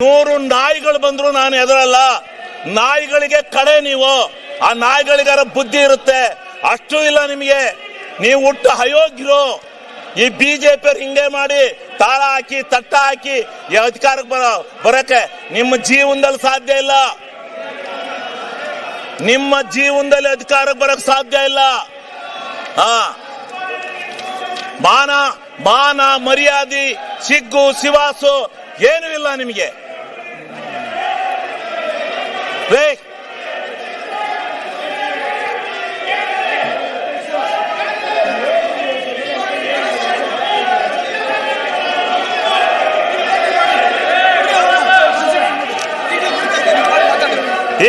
100 ನಾಯಿಗಳು ಬಂದ್ರು ನಾನು ಎದುರಲ್ಲ. ನಾಯಿಗಳಿಗೆ ಕಡೆ ನೀವು. ಆ ನಾಯಿಗಳಿಗಾರ ಬುದ್ಧಿ ಇರುತ್ತೆ, ಅಷ್ಟು ಇಲ್ಲ ನಿಮಗೆ. ನೀವು ಹುಟ್ಟು ಅಯೋಗ್ಯರು. ಈ ಬಿಜೆಪಿ ಹಿಂಗೆ ಮಾಡಿ ತಾಳ ಹಾಕಿ ತಟ್ಟ ಹಾಕಿ ಈ ಅಧಿಕಾರಕ್ಕೆ ಬರಕ್ಕೆ ನಿಮ್ಮ ಜೀವನದಲ್ಲಿ ಸಾಧ್ಯ ಇಲ್ಲ. ನಿಮ್ಮ ಜೀವನದಲ್ಲಿ ಅಧಿಕಾರಕ್ಕೆ ಬರಕ್ ಸಾಧ್ಯ ಇಲ್ಲ. ಮಾನ ಮರ್ಯಾದೆ ಸಿಗ್ಗು ಸಿವಾಸು ಏನೂ ಇಲ್ಲ ನಿಮಗೆ.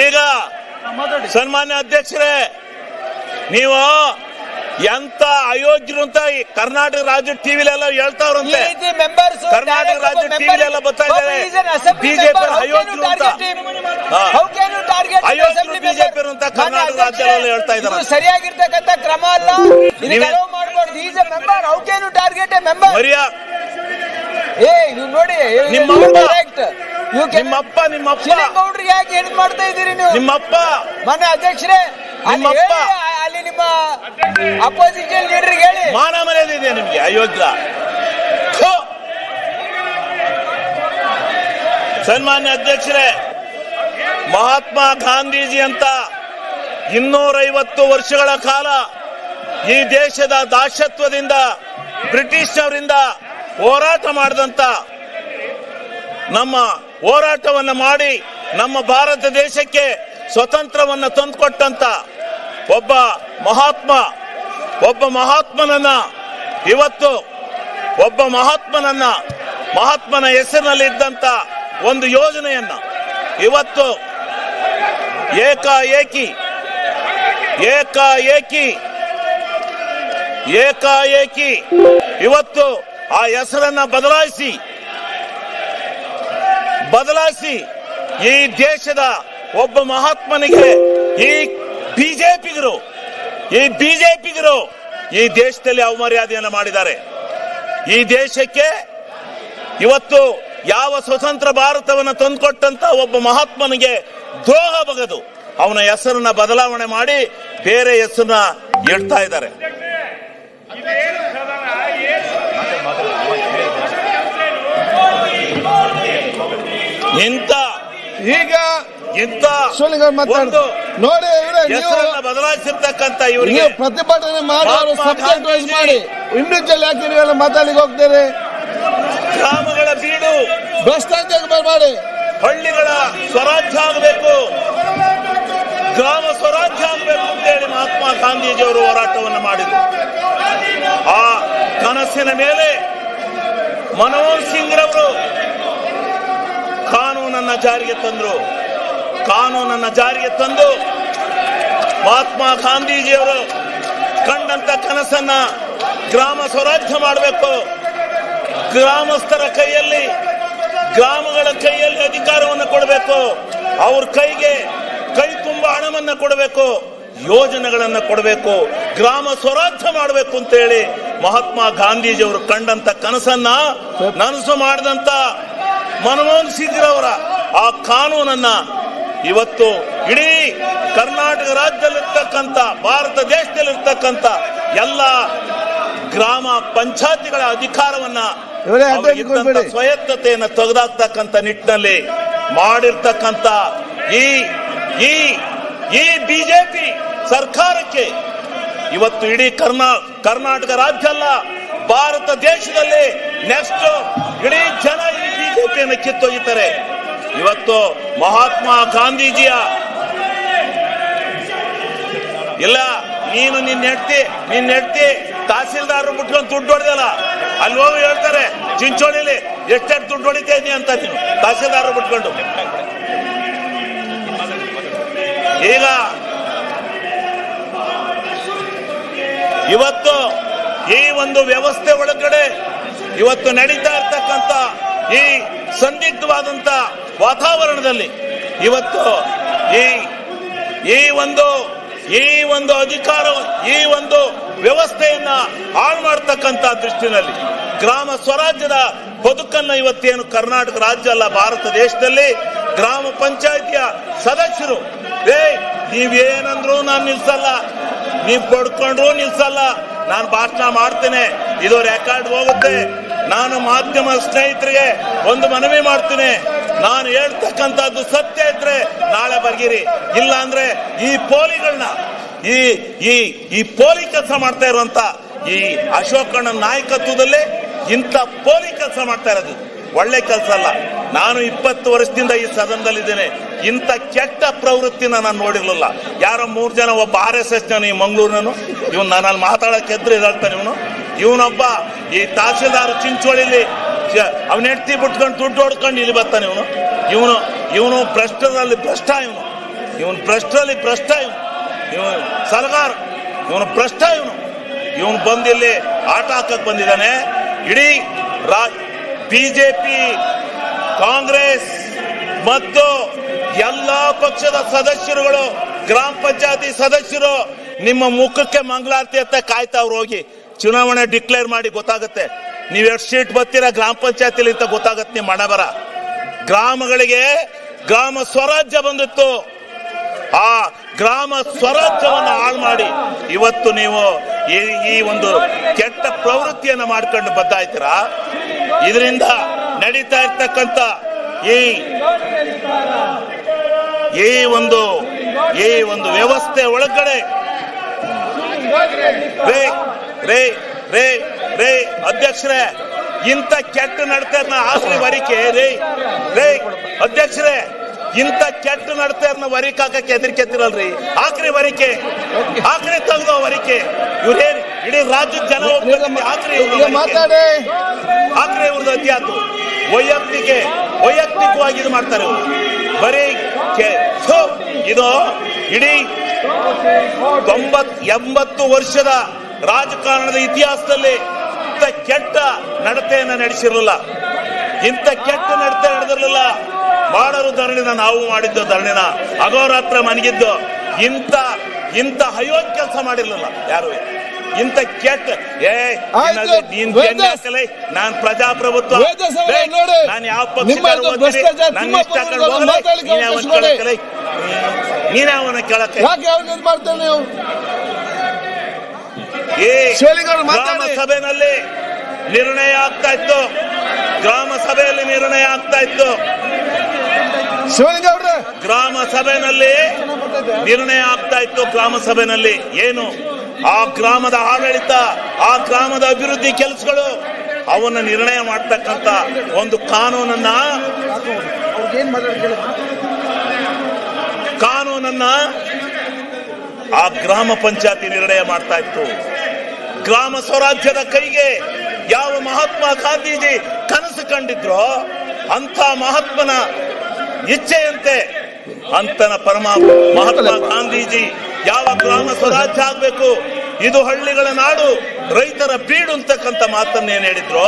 ಈಗ ಸನ್ಮಾನ್ಯ ಅಧ್ಯಕ್ಷರೇ, ನೀವು ಎಂತ ಅಯೋಗ್ಯರು ಅಂತ ಕರ್ನಾಟಕ ರಾಜ್ಯ ಟಿವಿಲೆಲ್ಲ ಹೇಳ್ತಾವ್ರಂತೆ. ಕರ್ನಾಟಕ ರಾಜ್ಯ ಟಿವಿಲೆಲ್ಲ ಬರ್ತಾ ಇದ್ದಾರೆ ಬಿಜೆಪಿ ಅಯೋಗ್ಯರು ಅಂತ. ಅಯೋಗ್ಯರು ಬಿಜೆಪಿ ಅಂತ ಕರ್ನಾಟಕ ರಾಜ್ಯದಲ್ಲಿ ಹೇಳ್ತಾ ಇದ್ದಾರೆ. ಸರಿಯಾಗಿರ್ತಕ್ಕಂಥ ಕ್ರಮ ಅಲ್ಲ. ನೋಡಿ ನಿಮ್ಮಪ್ಪ ಗೌಡ್ರಿಗೆ ಯಾಕೆ ಹೆಲ್ಪ್ ಮಾಡ್ತಾ ಇದ್ದೀರಿ ನೀವು? ನಿಮ್ಮಪ್ಪ ಮನೆ ಅಧ್ಯಕ್ಷರೇ, ನಿಮ್ಮಪ್ಪ ಅಲ್ಲಿ ನಿಮ್ಮ ಅಪೋಸಿಷನ್ ಲೀಡರ್ಗೆ ಹೇಳಿ. ಮಾನ ಮರ್ಯಾದೆ ಇದೆ ನಿಮ್ಗೆ ಅಯೋಗ್ಯ. ಸನ್ಮಾನ್ಯ ಅಧ್ಯಕ್ಷರೇ, ಮಹಾತ್ಮ ಗಾಂಧೀಜಿ ಅಂತ 250 ವರ್ಷಗಳ ಕಾಲ ಈ ದೇಶದ ದಾಸತ್ವದಿಂದ ಬ್ರಿಟಿಷ್ ಹೋರಾಟ ಮಾಡಿದಂತ, ನಮ್ಮ ಹೋರಾಟವನ್ನು ಮಾಡಿ ನಮ್ಮ ಭಾರತ ದೇಶಕ್ಕೆ ಸ್ವತಂತ್ರವನ್ನ ತಂದುಕೊಟ್ಟಂತ ಒಬ್ಬ ಮಹಾತ್ಮನನ್ನ ಇವತ್ತು ಮಹಾತ್ಮನ ಹೆಸರಿನಲ್ಲಿ ಇದ್ದಂತ ಒಂದು ಯೋಜನೆಯನ್ನ ಇವತ್ತು ಏಕಾಏಕಿ ಇವತ್ತು ಆ ಹೆಸರನ್ನ ಬದಲಾಯಿಸಿ ಈ ದೇಶದ ಒಬ್ಬ ಮಹಾತ್ಮನಿಗೆ ಈ ಬಿಜೆಪಿಗರು ಈ ದೇಶದಲ್ಲಿ ಅವಮರ್ಯಾದೆಯನ್ನು ಮಾಡಿದ್ದಾರೆ. ಈ ದೇಶಕ್ಕೆ ಇವತ್ತು ಯಾವ ಸ್ವತಂತ್ರ ಭಾರತವನ್ನು ತಂದುಕೊಟ್ಟಂತ ಒಬ್ಬ ಮಹಾತ್ಮನಿಗೆ ದ್ರೋಹ ಬಗೆದು ಅವನ ಹೆಸರನ್ನ ಬದಲಾವಣೆ ಮಾಡಿ ಬೇರೆ ಹೆಸರನ್ನ ಇಡ್ತಾ ಇದ್ದಾರೆ. ನೋಡಿ ಬದಲಾಯಿಸಿರ್ತಕ್ಕಂಥ ಇವರಿಗೆ ಪ್ರತಿಭಟನೆ ಮಾಡಿ ಅವರು ಸಬ್ಜೆಕ್ಟ್ ವೈಸ್ ಮಾಡಿ ಇಂಡಿವಿಜುವಲ್ ಯಾಕೆ ನೀವೆಲ್ಲ ಮಾತಾಡ್ಲಿಕ್ಕೆ ಹೋಗ್ತೀರಿ? ಗ್ರಾಮಗಳ ಬೀಡು ಭ್ರಷ್ಟಾಚಾರ ಮಾಡಿ ಹಳ್ಳಿಗಳ ಸ್ವರಾಜ್ಯ ಆಗಬೇಕು, ಗ್ರಾಮ ಸ್ವರಾಜ್ಯ ಆಗಬೇಕು ಅಂತೇಳಿ ಮಹಾತ್ಮ ಗಾಂಧೀಜಿಯವರು ಹೋರಾಟವನ್ನು ಮಾಡಿದರು. ಆ ಕನಸಿನ ಮೇಲೆ ಮನಮೋಹನ್ ಸಿಂಗ್ ರವರು ಕಾನೂನನ್ನ ಜಾರಿಗೆ ತಂದು ಮಹಾತ್ಮ ಗಾಂಧೀಜಿಯವರು ಕಂಡಂತ ಕನಸನ್ನ ಗ್ರಾಮ ಸ್ವರಾಜ್ಯ ಮಾಡಬೇಕು, ಗ್ರಾಮಸ್ಥರ ಕೈಯಲ್ಲಿ ಗ್ರಾಮಗಳ ಕೈಯಲ್ಲಿ ಅಧಿಕಾರವನ್ನು ಕೊಡಬೇಕು, ಅವ್ರ ಕೈ ತುಂಬ ಹಣವನ್ನ ಕೊಡಬೇಕು, ಯೋಜನೆಗಳನ್ನ ಕೊಡಬೇಕು, ಗ್ರಾಮ ಸ್ವರಾಜ್ಯ ಮಾಡಬೇಕು ಅಂತ ಹೇಳಿ ಮಹಾತ್ಮ ಗಾಂಧೀಜಿಯವರು ಕಂಡಂತ ಕನಸನ್ನ ನನಸು ಮಾಡಿದಂತ ಮನಮೋಹನ್ ಸಿಂಗ್ ರವರ ಆ ಕಾನೂನನ್ನ ಇವತ್ತು ಇಡೀ ಕರ್ನಾಟಕ ರಾಜ್ಯದಲ್ಲಿರ್ತಕ್ಕಂಥ ಭಾರತ ದೇಶದಲ್ಲಿರ್ತಕ್ಕಂಥ ಎಲ್ಲ ಗ್ರಾಮ ಪಂಚಾಯತಿಗಳ ಅಧಿಕಾರವನ್ನ ಸ್ವಾಯತ್ತತೆಯನ್ನು ತೆಗೆದಾಕ್ತಕ್ಕಂಥ ನಿಟ್ಟಿನಲ್ಲಿ ಮಾಡಿರ್ತಕ್ಕಂಥ ಈ ಬಿಜೆಪಿ ಸರ್ಕಾರಕ್ಕೆ ಇವತ್ತು ಇಡೀ ಕರ್ನಾಟಕ ರಾಜ್ಯ ಅಲ್ಲ, ಭಾರತ ದೇಶದಲ್ಲಿ ನೆಕ್ಸ್ಟ್ ಇಡೀ ಜನ ಈ ಬಿಜೆಪಿಯನ್ನು ಕಿತ್ತೊಯ್ಯುತ್ತಾರೆ. ಇವತ್ತು ಮಹಾತ್ಮ ಗಾಂಧೀಜಿಯ ಇಲ್ಲ, ನಿನ್ನ ಹೆಂಡತಿ ತಹಸೀಲ್ದಾರರು ಬಿಟ್ಕೊಂಡು ದುಡ್ಡು ಹೊಡೆದಲ್ಲ, ಅಲ್ಲಿ ಹೋಗಿ ಹೇಳ್ತಾರೆ ಚಿಂಚೋಳಿಲಿ ಎಷ್ಟೆಷ್ಟು ದುಡ್ಡು ಹೊಡಿತಾ ಇದೀನಿ ಅಂತ ನೀನು ತಹಸೀಲ್ದಾರರು ಬಿಟ್ಕೊಂಡು. ಈಗ ಇವತ್ತು ಈ ಒಂದು ವ್ಯವಸ್ಥೆ ಒಳಗಡೆ ಇವತ್ತು ನಡೀತಾ ಇರ್ತಕ್ಕಂಥ ಈ ಸಂದಿಗ್ಧವಾದಂತ ವಾತಾವರಣದಲ್ಲಿ ಇವತ್ತು ಈ ಒಂದು ಅಧಿಕಾರ, ಈ ಒಂದು ವ್ಯವಸ್ಥೆಯನ್ನ ಹಾಳು ಮಾಡತಕ್ಕಂಥ ದೃಷ್ಟಿನಲ್ಲಿ ಗ್ರಾಮ ಸ್ವರಾಜ್ಯದ ಬದುಕನ್ನ ಇವತ್ತೇನು ಕರ್ನಾಟಕ ರಾಜ್ಯ ಅಲ್ಲ ಭಾರತ ದೇಶದಲ್ಲಿ ಗ್ರಾಮ ಪಂಚಾಯಿತಿಯ ಸದಸ್ಯರು ನೀವೇನಂದ್ರು ನಾನು ನಿಲ್ಸಲ್ಲ, ನೀವ್ ಪಡ್ಕೊಂಡ್ರು ನಿಲ್ಸಲ್ಲ, ನಾನು ಭಾಷಣ ಮಾಡ್ತೇನೆ, ಇದು ರೆಕಾರ್ಡ್ ಹೋಗುತ್ತೆ. ನಾನು ಮಾಧ್ಯಮ ಸ್ನೇಹಿತರಿಗೆ ಒಂದು ಮನವಿ ಮಾಡ್ತೀನಿ, ನಾನು ಹೇಳ್ತಕ್ಕಂಥದ್ದು ಸತ್ಯ ಇದ್ರೆ ನಾಳೆ ಬರ್ಗಿರಿ, ಇಲ್ಲ ಅಂದ್ರೆ ಈ ಪೋಲಿಗಳನ್ನ ಈ ಪೋಲಿ ಕೆಲಸ ಮಾಡ್ತಾ ಇರುವಂತ ಈ ಅಶೋಕಣ್ಣ ನಾಯಕತ್ವದಲ್ಲಿ ಇಂಥ ಪೋಲಿ ಕೆಲಸ ಮಾಡ್ತಾ ಇರೋದು ಒಳ್ಳೆ ಕೆಲಸ ಅಲ್ಲ. ನಾನು 20 ವರ್ಷದಿಂದ ಈ ಸದನದಲ್ಲಿದ್ದೇನೆ, ಇಂಥ ಕೆಟ್ಟ ಪ್ರವೃತ್ತಿನ ನಾನು ನೋಡಿರ್ಲಿಲ್ಲ. ಯಾರೋ 3 ಜನ, ಒಬ್ಬ RSS ಈ ಮಂಗಳೂರಿನನು, ಇವನು ನನ್ನಲ್ಲಿ ಮಾತಾಡಕ್ಕೆ ಎದ್ರು ಇದಾಗ್ತಾನೆ. ಇವನೊಬ್ಬ ಈ ತಹಸೀಲ್ದಾರ್ ಚಿಂಚೋಳಿಲಿ ಅವನ ಹೆಂಡತಿ ಬಿಟ್ಕೊಂಡು ದುಡ್ಡು ಹೊಡ್ಕೊಂಡು ಇಲ್ಲಿ ಬರ್ತಾನೆ. ಇವನು ಭ್ರಷ್ಟರಲ್ಲಿ ಭ್ರಷ್ಟ, ಇವನು ಭ್ರಷ್ಟರಲ್ಲಿ ಭ್ರಷ್ಟ, ಇವನು ಸಲಗಾರ, ಇವನು ಭ್ರಷ್ಟ, ಇವನು ಬಂದಿಲ್ಲಿ ಆಟ ಹಾಕಕ್ ಬಂದಿದ್ದಾನೆ. ಇಡೀ ಬಿಜೆಪಿ, ಕಾಂಗ್ರೆಸ್ ಮತ್ತು ಎಲ್ಲಾ ಪಕ್ಷದ ಸದಸ್ಯರುಗಳು, ಗ್ರಾಮ ಪಂಚಾಯತಿ ಸದಸ್ಯರು ನಿಮ್ಮ ಮುಖಕ್ಕೆ ಮಂಗಳಾರತಿ ಅಂತ ಕಾಯ್ತಾವ್ರು. ಹೋಗಿ ಚುನಾವಣೆ ಡಿಕ್ಲೇರ್ ಮಾಡಿ ಗೊತ್ತಾಗುತ್ತೆ ನೀವ್ ಎಷ್ಟು ಸೀಟ್ ಬರ್ತೀರಾ ಗ್ರಾಮ ಪಂಚಾಯತಿಲಿ ಅಂತ ಗೊತ್ತಾಗತ್ತೆ. ನಿಮ್ಮ ಹಣ ಬರ ಗ್ರಾಮಗಳಿಗೆ ಗ್ರಾಮ ಸ್ವರಾಜ್ಯ ಬಂದಿತ್ತು, ಆ ಗ್ರಾಮ ಸ್ವರಾಜ್ಯವನ್ನು ಹಾಳು ಮಾಡಿ ಇವತ್ತು ನೀವು ಈ ಒಂದು ಕೆಟ್ಟ ಪ್ರವೃತ್ತಿಯನ್ನು ಮಾಡ್ಕೊಂಡು ಬದ್ದಾಯ್ತೀರಾ. ಇದರಿಂದ ನಡೀತಾ ಇರ್ತಕ್ಕಂಥ ಈ ಒಂದು ವ್ಯವಸ್ಥೆ ಒಳಗಡೆ ರೇ ಅಧ್ಯಕ್ಷರೇ, ಇಂಥ ಕೆಟ್ಟ ನಡತೆಯನ್ನ ಆಕ್ರಿ ವರಿಕೆ ಅಧ್ಯಕ್ಷರೇ, ಇಂಥ ಕೆಟ್ಟ ನಡತೆಯನ್ನ ವರಿಕೆ ಹಾಕಕ್ಕೆ ಹೆದರಿಕೆತ್ತಿರಲ್ರಿ. ಆಕ್ರಿ ವರಿಕೆ, ಆಕ್ರಿ ತೆಗೆದು ವರಿಕೆ. ಇವ್ರೇನು ಇಡೀ ರಾಜ್ಯದ ಜನ ಆಕ್ರಿ ಇವ್ರದ್ದು ಅತ್ಯಾತು ವೈಯಕ್ತಿಕವಾಗಿ ಇದು ಮಾಡ್ತಾರೆ ಇವರು. ಬರೀ ಇದು ಇಡೀ 90-80 ವರ್ಷದ ರಾಜಕಾರಣದ ಇತಿಹಾಸದಲ್ಲಿ ಇಂಥ ಕೆಟ್ಟ ನಡತೆಯನ್ನ ನಡೆಸಿರಲಿಲ್ಲ, ಇಂಥ ಕೆಟ್ಟ ನಡತೆ ನಡೆದಿರಲಿಲ್ಲ. ಮಾಡಲು ಧರಣಿನ ನಾವು ಮಾಡಿದ್ದು, ಧರಣಿನ ಅಗೋರಾತ್ರ ಮನಗಿದ್ದು, ಇಂಥ ಅಯೋಗ್ಯ ಕೆಲಸ ಮಾಡಿರ್ಲಿಲ್ಲ ಯಾರು. ಇಂಥ ಕೆಟ್ಟ ನಾನ್ ಪ್ರಜಾಪ್ರಭುತ್ವ, ನಾನು ಯಾವ ಪಕ್ಷ ನೀನ್ಯಾವನ ಕೇಳಕ್ಕೆ ಗ್ರಾಮ ಸಭೆಯಲ್ಲಿ ನಿರ್ಣಯ ಆಗ್ತಾ ಇತ್ತು, ಗ್ರಾಮ ಸಭೆಯಲ್ಲಿ ನಿರ್ಣಯ ಆಗ್ತಾ ಇತ್ತು, ಗ್ರಾಮ ಸಭೆಯಲ್ಲಿ ನಿರ್ಣಯ ಆಗ್ತಾ ಇತ್ತು. ಗ್ರಾಮ ಸಭೆಯಲ್ಲಿ ಏನು ಆ ಗ್ರಾಮದ ಆಡಳಿತ, ಆ ಗ್ರಾಮದ ಅಭಿವೃದ್ಧಿ ಕೆಲಸಗಳು ಅವನ್ನ ನಿರ್ಣಯ ಮಾಡ್ತಕ್ಕಂಥ ಒಂದು ಕಾನೂನನ್ನ ಆ ಗ್ರಾಮ ಪಂಚಾಯತಿ ನಿರ್ಣಯ ಮಾಡ್ತಾ ಇತ್ತು. ಗ್ರಾಮ ಸ್ವರಾಜ್ಯದ ಕೈಗೆ ಯಾವ ಮಹಾತ್ಮ ಗಾಂಧೀಜಿ ಕನಸು ಕಂಡಿದ್ರೋ ಅಂಥ ಮಹಾತ್ಮನ ಇಚ್ಛೆಯಂತೆ ಅಂತನ ಮಹಾತ್ಮ ಗಾಂಧೀಜಿ ಯಾವ ಗ್ರಾಮ ಸ್ವರಾಜ್ಯ ಆಗ್ಬೇಕು, ಇದು ಹಳ್ಳಿಗಳ ನಾಡು, ರೈತರ ಬೀಡು ಅಂತಕ್ಕಂಥ ಮಾತನ್ನ ಏನ್ ಹೇಳಿದ್ರು,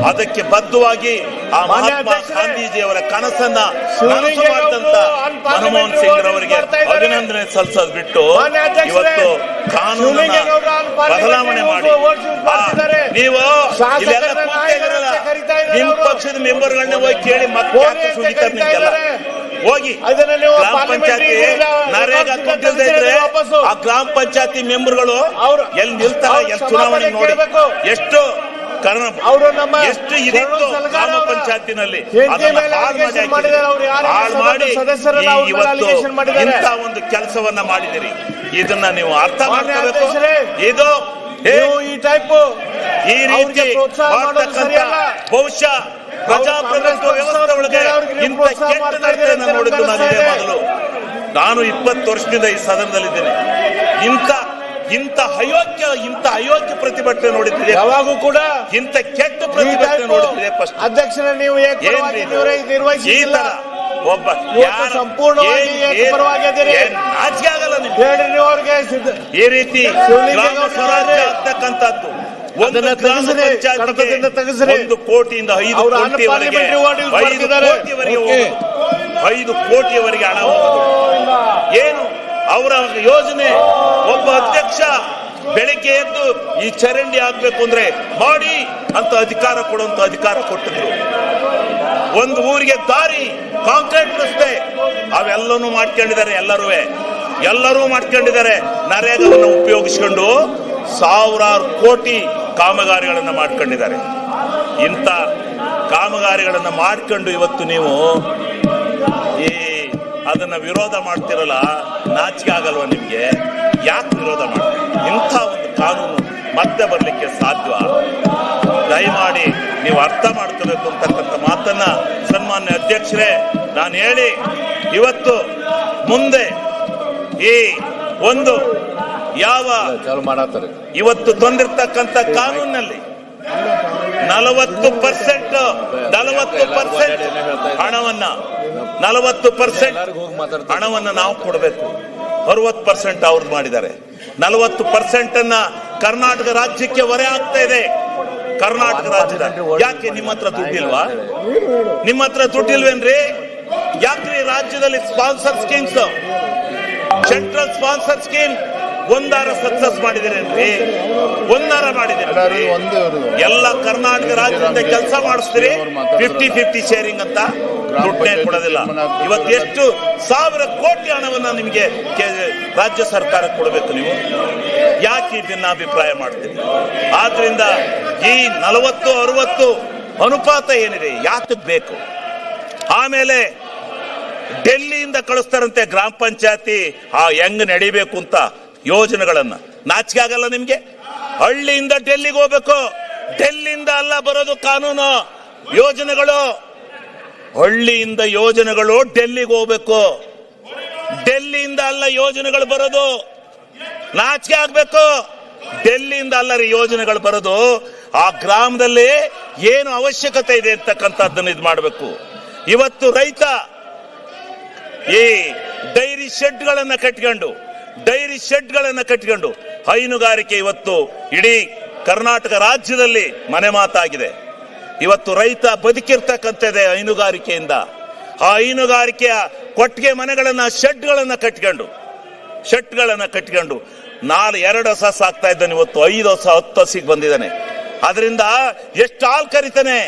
ಅದಕ್ಕೆ ಬದ್ಧವಾಗಿ ಆ ಮಹಾತ್ಮ ಗಾಂಧೀಜಿಯವರ ಕನಸನ್ನ ನನಸು ಮಾಡಿದಂತ ಮನಮೋಹನ್ ಸಿಂಗ್ ರವರಿಗೆ ಅಭಿನಂದನೆ ಸಲ್ಲಿಸೋದು ಬಿಟ್ಟು ಇವತ್ತು ಕಾನೂನನ್ನ ಬದಲಾವಣೆ ಮಾಡಿ ನೀವು ನಿಮ್ಮ ಪಕ್ಷದ ಮೆಂಬರ್ಗಳನ್ನ ಹೋಗಿ ಕೇಳಿ ಮತ್ತೆ ಸುಡಿತಾರೆ ನಿಮ್ಗೆಲ್ಲ. ಹೋಗಿ ಗ್ರಾಮ ಪಂಚಾಯತಿ ನರೇಗಾ ದುಡ್ಡಿಲ್ದೇ ಇದ್ರೆ ಆ ಗ್ರಾಮ ಪಂಚಾಯತಿ ಮೆಂಬರ್ಗಳು ಎಲ್ಲಿ ನಿಲ್ತಾರೆ, ಎಲ್ಲಿ ಚುನಾವಣೆ ನೋಡಿ ಎಷ್ಟು ಎಷ್ಟು ಇದಿತ್ತು ಗ್ರಾಮ ಪಂಚಾಯತಿನಲ್ಲಿ, ಹಾಳು ಮಾಡಿ ಇವತ್ತು ಇಂಥ ಒಂದು ಕೆಲಸವನ್ನ ಮಾಡಿದಿರಿ. ಇದನ್ನ ನೀವು ಅರ್ಥ ಮಾಡ್ಕೋಬೇಕು. ಇದು ಈ ರೀತಿ ಬಹುಶಃ ಪ್ರಜಾಪ್ರಭುತ್ವ ವ್ಯವಸ್ಥೆ ಒಳಗೆ ಇಂಥ ಕೆಟ್ಟ ನಡತೆಯನ್ನು ನೋಡಿದ್ದು ನಾನಿದೆ ಮೊದಲು. ನಾನು 20 ವರ್ಷದಿಂದ ಈ ಸದನದಲ್ಲಿದ್ದೇನೆ. ಇಂಥ ಅಯೋಗ್ಯ ಪ್ರತಿಭಟನೆ ನೋಡಿದ್ದೆ ಯಾವಾಗೂ ಕೂಡ, ಇಂಥ ಕೆಟ್ಟ ಪ್ರತಿಭಟನೆ ನೋಡಿದ್ದೆ ಫಸ್ಟ್. ಅಧ್ಯಕ್ಷರ ನೀವು ನಿರ್ವಹಿಸಿಲ್ಲ, ಒಬ್ಬ ಸಂಪೂರ್ಣವಾಗಿ ನಾಚಿಕೆ ಆಗಲ್ಲ ನಿಮ್ಗೆ. ಈ ರೀತಿ ಗ್ರಾಮ ಸ್ವರಾಜ್ಯ ಆಗ್ತಕ್ಕಂಥದ್ದು ಒಂದು ಗ್ರಾಮ ಪಂಚಾಯತ್ಗೆ 1 ಕೋಟಿಯಿಂದ 5 ಕೋಟಿವರೆಗೆ 5 ಕೋಟಿಯವರೆಗೆ ಹಣ ಹೋಗೋದು ಏನು ಅವರ ಯೋಜನೆ. ಒಬ್ಬ ಅಧ್ಯಕ್ಷ ಬೆಳಿಗ್ಗೆ ಎದ್ದು ಈ ಚರಂಡಿ ಆಗ್ಬೇಕು ಅಂದ್ರೆ ಮಾಡಿ ಅಂತ ಅಧಿಕಾರ ಕೊಡುವಂತ ಅಧಿಕಾರ ಕೊಟ್ಟಿದ್ರು. ಒಂದು ಊರಿಗೆ ದಾರಿ, ಕಾಂಕ್ರೀಟ್ ರಸ್ತೆ ಅವೆಲ್ಲನೂ ಮಾಡ್ಕೊಂಡಿದ್ದಾರೆ. ಎಲ್ಲರೂ ಮಾಡ್ಕೊಂಡಿದ್ದಾರೆ. ನರೇಗಾವನ್ನು ಉಪಯೋಗಿಸಿಕೊಂಡು ಸಾವಿರಾರು ಕೋಟಿ ಕಾಮಗಾರಿಗಳನ್ನು ಮಾಡ್ಕೊಂಡಿದ್ದಾರೆ. ಇಂಥ ಕಾಮಗಾರಿಗಳನ್ನು ಮಾಡ್ಕೊಂಡು ಇವತ್ತು ನೀವು ಅದನ್ನ ವಿರೋಧ ಮಾಡ್ತಿರಲ್ಲ, ನಾಚಿಕೆ ಆಗಲ್ವ ನಿಮ್ಗೆ? ಯಾಕೆ ವಿರೋಧ ಮಾಡ್ತೀರಿ? ಇಂಥ ಒಂದು ಕಾನೂನು ಮತ್ತೆ ಬರಲಿಕ್ಕೆ ಸಾಧ್ಯ? ದಯಮಾಡಿ ನೀವು ಅರ್ಥ ಮಾಡ್ಕೋಬೇಕು ಅಂತಕ್ಕಂಥ ಮಾತನ್ನ ಸನ್ಮಾನ್ಯ ಅಧ್ಯಕ್ಷರೇ ನಾನು ಹೇಳಿ, ಇವತ್ತು ಮುಂದೆ ಈ ಒಂದು ಯಾವ ಇವತ್ತು ತಂದಿರ್ತಕ್ಕಂಥ ಕಾನೂನಿನಲ್ಲಿ 40% ಹಣವನ್ನ ನಾವು ಕೊಡಬೇಕು. 60% ಅವ್ರು ಮಾಡಿದ್ದಾರೆ. 40% ಅನ್ನ ಕರ್ನಾಟಕ ರಾಜ್ಯಕ್ಕೆ ಹೊರೆ ಆಗ್ತಾ ಇದೆ. ಕರ್ನಾಟಕ ರಾಜ್ಯದ ಯಾಕೆ ನಿಮ್ಮ ಹತ್ರ ದುಡ್ಡಿಲ್ವಾ? ನಿಮ್ಮ ಹತ್ರ ದುಡ್ಡಿಲ್ವೇನ್ರಿ? ಯಾಕ್ರಿ ರಾಜ್ಯದಲ್ಲಿ sponsor schemes, central sponsor scheme ಒಂದಾರ ಸಕ್ಸಸ್ ಮಾಡಿದಿರೇನ್ರಿ? ಒಂದಾರ ಮಾಡಿದಿರಿ? ಎಲ್ಲ ಕರ್ನಾಟಕ ರಾಜ್ಯದಿಂದ ಕೆಲಸ ಮಾಡಿಸ್ತೀರಿ, 50-50 ಶೇರಿಂಗ್ ಅಂತ ದುಡ್ಡೇ ಕೊಡೋದಿಲ್ಲ. ಇವತ್ತು ಎಷ್ಟು ಸಾವಿರ ಕೋಟಿ ಹಣವನ್ನ ನಿಮಗೆ ರಾಜ್ಯ ಸರ್ಕಾರ ಕೊಡಬೇಕು. ನೀವು ಯಾಕೆ ಭಿನ್ನಾಭಿಪ್ರಾಯ ಮಾಡ್ತೀರಿ? ಆದ್ರಿಂದ ಈ 40-60 ಅನುಪಾತ ಏನಿದೆ ಯಾತಕ್ ಬೇಕು? ಆಮೇಲೆ ಡೆಲ್ಲಿಯಿಂದ ಕಳಿಸ್ತಾರಂತೆ ಗ್ರಾಮ ಪಂಚಾಯತಿ ಹೆಂಗ್ ನಡಿಬೇಕು ಅಂತ ಯೋಜನೆಗಳನ್ನ. ನಾಚಿಕೆ ಆಗಲ್ಲ ನಿಮ್ಗೆ? ಹಳ್ಳಿಯಿಂದ ಡೆಲ್ಲಿಗೆ ಹೋಗ್ಬೇಕು. ಡೆಲ್ಲಿಯಿಂದ ಅಲ್ಲ ಬರೋದು ಕಾನೂನು, ಯೋಜನೆಗಳು. ಹಳ್ಳಿಯಿಂದ ಯೋಜನೆಗಳು ಡೆಲ್ಲಿಗೆ ಹೋಗ್ಬೇಕು. ಡೆಲ್ಲಿಯಿಂದ ಅಲ್ಲ ಯೋಜನೆಗಳು ಬರೋದು. ನಾಚಿಕೆ ಆಗ್ಬೇಕು. ಡೆಲ್ಲಿಯಿಂದ ಅಲ್ಲ ರೀ ಯೋಜನೆಗಳು ಬರೋದು. ಆ ಗ್ರಾಮದಲ್ಲಿ ಏನು ಅವಶ್ಯಕತೆ ಇದೆ ಅಂತಕ್ಕಂಥದ್ದನ್ನು ಇದು ಮಾಡಬೇಕು. ಇವತ್ತು ರೈತ ಈ ಡೈರಿ ಶೆಡ್ಗಳನ್ನ ಕಟ್ಕೊಂಡು ಹೈನುಗಾರಿಕೆ ಇವತ್ತು ಇಡೀ ಕರ್ನಾಟಕ ರಾಜ್ಯದಲ್ಲಿ ಮನೆ ಮಾತಾಗಿದೆ. ಇವತ್ತು ರೈತ ಬದುಕಿರ್ತಕ್ಕಂಥದ್ದೇ ಹೈನುಗಾರಿಕೆಯಿಂದ. ಆ ಹೈನುಗಾರಿಕೆಯ ಕೊಟ್ಟಿಗೆ ಮನೆಗಳನ್ನ ಶೆಡ್ಗಳನ್ನ ಕಟ್ಕೊಂಡು 2 ಹಸ ಸಾಕ್ತಾ ಇದ್ದಾನೆ. ಇವತ್ತು 5 ಹಸ 10 ಹಸಿಗೆ ಬಂದಿದ್ದಾನೆ. ಅದರಿಂದ ಎಷ್ಟು ಹಾಲು ಕರಿತಾನೆ,